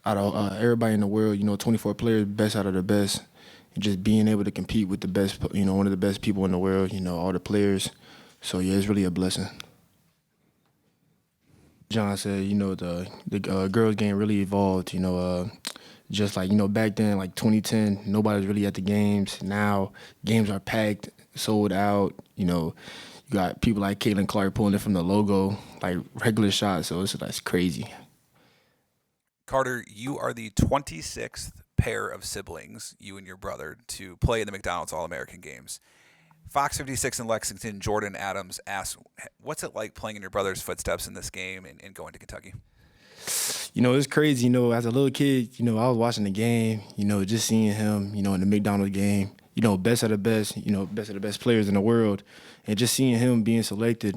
out of everybody in the world, 24 players, best out of the best. And just being able to compete with the best, one of the best people in the world, all the players. So, yeah, it's really a blessing. John said, the girls game really evolved, just like, back then, like 2010, nobody was really at the games. Now, games are packed, sold out, you got people like Caitlin Clark pulling it from the logo, like regular shots, so that's crazy. Carter, you are the 26th pair of siblings, you and your brother, to play in the McDonald's All-American Games. Fox 56 in Lexington, Jordan Adams asks, what's it like playing in your brother's footsteps in this game and going to Kentucky? It's crazy. As a little kid, I was watching the game, just seeing him, in the McDonald's game, best of the best, best of the best players in the world. And just seeing him being selected,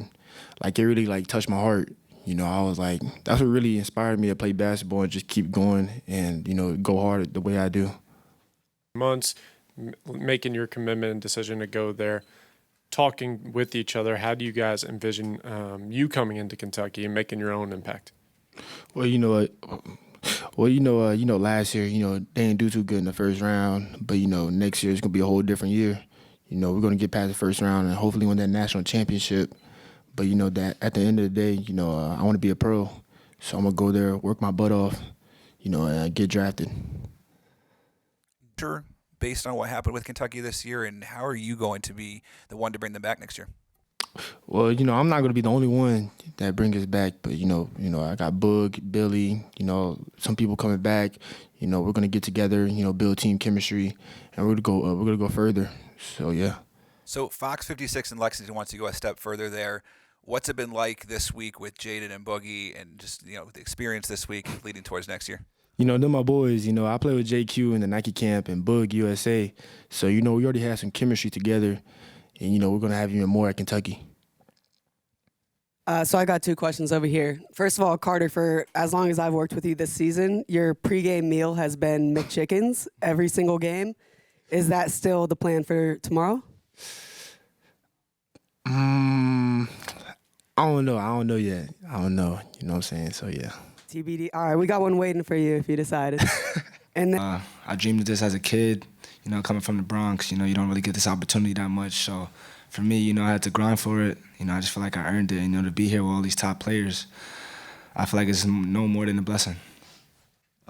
like, it really, like, touched my heart. I was like, that's what really inspired me to play basketball and just keep going and, go hard the way I do. Months making your commitment and decision to go there, talking with each other, how do you guys envision you coming into Kentucky and making your own impact? Well, last year, they didn't do too good in the first round, but, next year it's going to be a whole different year. We're going to get past the first round and hopefully win that national championship. But, that at the end of the day, I want to be a pro. So I'm going to go there, work my butt off, and get drafted. Sure. Based on what happened with Kentucky this year, and how are you going to be the one to bring them back next year? Well, I'm not going to be the only one that brings us back, but, I got Boog, Billy, some people coming back. We're going to get together, build team chemistry, and we're going to go further. So, yeah. So Fox 56 in Lexington wants to go a step further there. What's it been like this week with Jaden and Boogie and just, the experience this week leading towards next year? They're my boys. I play with JQ in the Nike camp and Boog USA. So, we already have some chemistry together. And, we're going to have even more at Kentucky. So I got two questions over here. First of all, Carter, for as long as I've worked with you this season, your pregame meal has been McChickens every single game. Is that still the plan for tomorrow? I don't know. I don't know yet. I don't know. You know what I'm saying? So, yeah. TBD. All right, we got one waiting for you if you decided. And then, I dreamed of this as a kid, coming from the Bronx. You don't really get this opportunity that much. So for me, I had to grind for it. I just feel like I earned it. To be here with all these top players, I feel like it's no more than a blessing.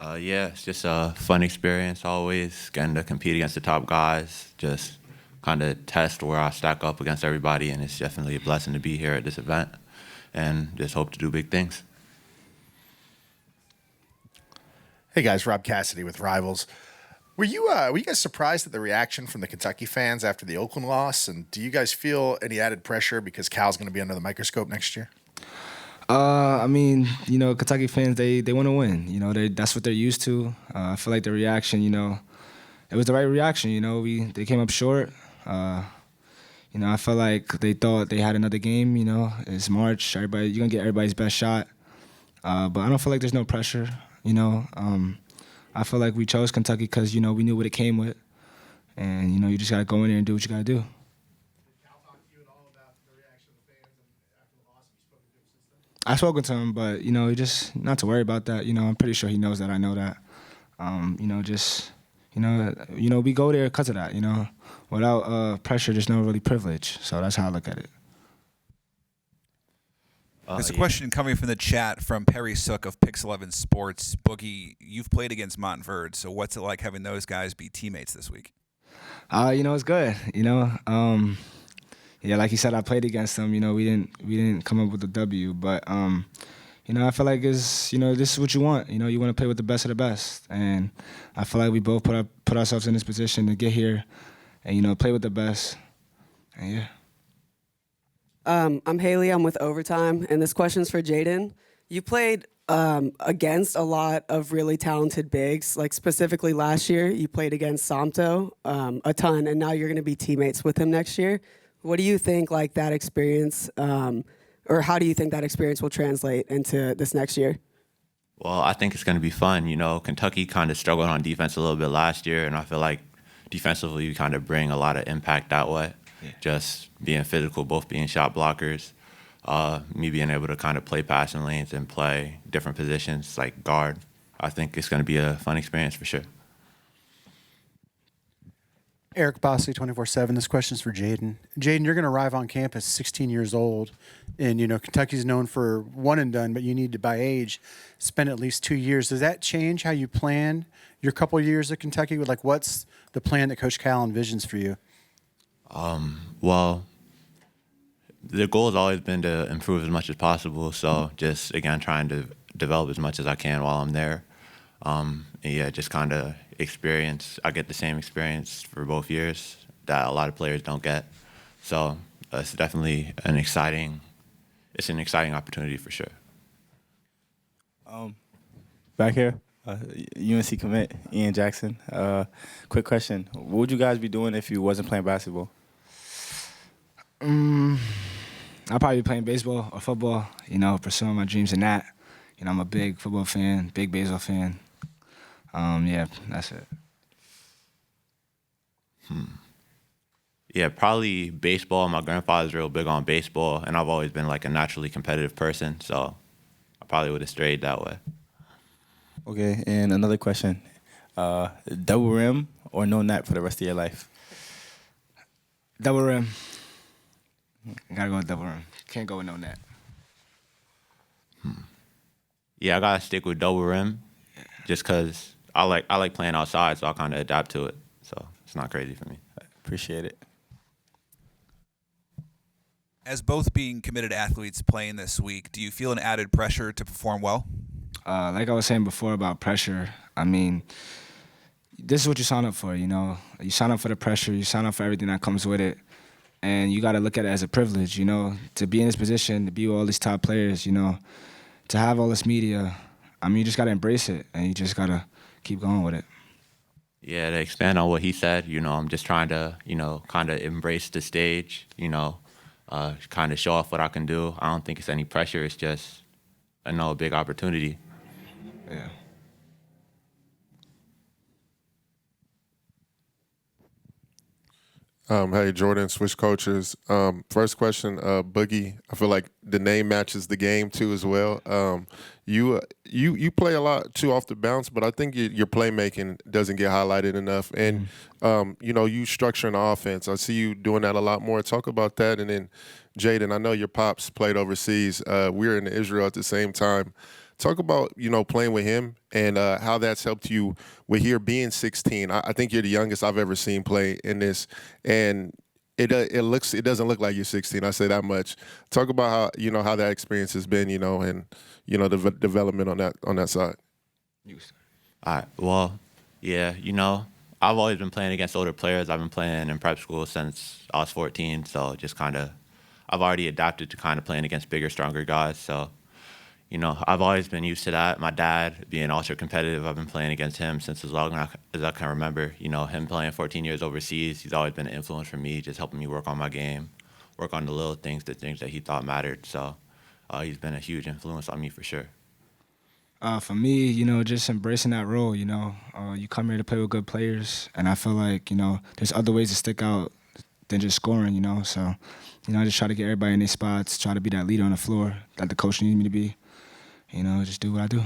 Yeah, it's just a fun experience always, getting to compete against the top guys, just kind of test where I stack up against everybody, and it's definitely a blessing to be here at this event and just hope to do big things. Hey guys, Rob Cassidy with Rivals. Were you guys surprised at the reaction from the Kentucky fans after the Oakland loss? And do you guys feel any added pressure because Cal's going to be under the microscope next year? Kentucky fans, they want to win. That's what they're used to. I feel like the reaction, it was the right reaction. They came up short. I felt like they thought they had another game. It's March. You're gonna get everybody's best shot. But I don't feel like there's no pressure. I feel like we chose Kentucky because, we knew what it came with. And, you just got to go in there and do what you got to do. Did Cal talk to you at all about the reaction of the fans after the loss? Have you spoken to him since then? I've spoken to him, but, just not to worry about that. I'm pretty sure he knows that I know that. We go there because of that, Without pressure, there's no really privilege. So that's how I look at it. There's a question coming from the chat from Perry Sook of Pix 11 Sports. Boogie, you've played against Montverde, so what's it like having those guys be teammates this week? It's good. Like you said, I played against them. We didn't come up with a W, but I feel like this is what you want. You want to play with the best of the best, and I feel like we both put ourselves in this position to get here, and play with the best, and yeah. I'm Haley. I'm with Overtime, and this question's for Jaden. You played against a lot of really talented bigs, like specifically last year, you played against Somto a ton, and now you're going to be teammates with him next year. What do you think, like, that experience, or how do you think that experience will translate into this next year? Well, I think it's going to be fun. Kentucky kind of struggled on defense a little bit last year, and I feel like defensively we kind of bring a lot of impact that way. Yeah. Just being physical, both being shot blockers, me being able to kind of play passing lanes and play different positions like guard. I think it's going to be a fun experience for sure. Eric Bosley, 24/7. This question's for Jaden. Jaden, you're going to arrive on campus 16 years old, and Kentucky's known for one and done, but you need to, by age, spend at least 2 years. Does that change how you plan your couple years at Kentucky? Like, what's the plan that Coach Cal envisions for you? Well, the goal has always been to improve as much as possible. So just again, trying to develop as much as I can while I'm there. And yeah, just kind of experience. I get the same experience for both years that a lot of players don't get. So it's definitely an exciting opportunity for sure. Back here, UNC commit Ian Jackson. Quick question: what would you guys be doing if you wasn't playing basketball? I'll probably be playing baseball or football, pursuing my dreams in that. I'm a big football fan, big baseball fan. Yeah, that's it. Yeah, probably baseball. My grandfather's real big on baseball, and I've always been like a naturally competitive person, so I probably would have strayed that way. Okay, and another question: double rim or no net for the rest of your life? Double rim. Gotta go with double rim. Can't go with no net. Yeah, I gotta stick with double rim, just cause I like playing outside, so I kind of adapt to it. So it's not crazy for me. Appreciate it. As both being committed athletes playing this week, do you feel an added pressure to perform well? Like I was saying before about pressure, I mean, this is what you sign up for, You sign up for the pressure, you sign up for everything that comes with it. And you got to look at it as a privilege, to be in this position, to be with all these top players, to have all this media. I mean, you just got to embrace it, and you just got to keep going with it. Yeah, to expand on what he said, I'm just trying to, kind of embrace the stage, kind of show off what I can do. I don't think it's any pressure. It's just, a big opportunity. Yeah. Hey, Jordan, switch coaches. First question, Boogie. I feel like the name matches the game too as well. You play a lot too off the bounce, but I think your playmaking doesn't get highlighted enough. And you structuring the offense. I see you doing that a lot more. Talk about that. And then, Jaden, I know your pops played overseas. We were in Israel at the same time. Talk about, playing with him and how that's helped you with here being 16. I think you're the youngest I've ever seen play in this, and it doesn't look like you're 16. I say that much. Talk about how how that experience has been, and the development on that side. All right. Well, yeah, I've always been playing against older players. I've been playing in prep school since I was 14, so just I've already adapted to kind of playing against bigger, stronger guys. So. I've always been used to that. My dad being ultra competitive, I've been playing against him since as long as I can remember. Him playing 14 years overseas, he's always been an influence for me, just helping me work on my game, work on the little things, the things that he thought mattered. So he's been a huge influence on me for sure. For me, just embracing that role, you come here to play with good players, and I feel like, there's other ways to stick out than just scoring, So, I just try to get everybody in their spots, try to be that leader on the floor that the coach needs me to be. Just do what I do.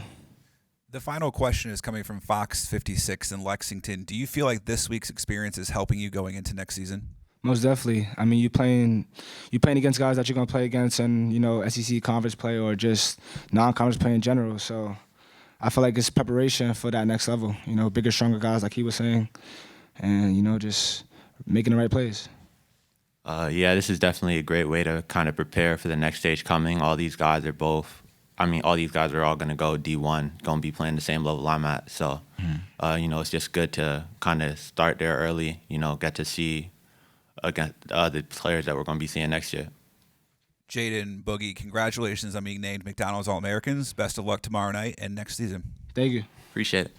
The final question is coming from Fox 56 in Lexington. Do you feel like this week's experience is helping you going into next season? Most definitely. I mean, you playing against guys that you're gonna play against in SEC conference play or just non-conference play in general. So I feel like it's preparation for that next level. Bigger, stronger guys like he was saying, and just making the right plays. Yeah, this is definitely a great way to kind of prepare for the next stage coming. All these guys are all going to go D1, going to be playing the same level I'm at. So, it's just good to kind of start there early, get to see against the players that we're going to be seeing next year. Jaden, Boogie, congratulations on being named McDonald's All-Americans. Best of luck tomorrow night and next season. Thank you. Appreciate it.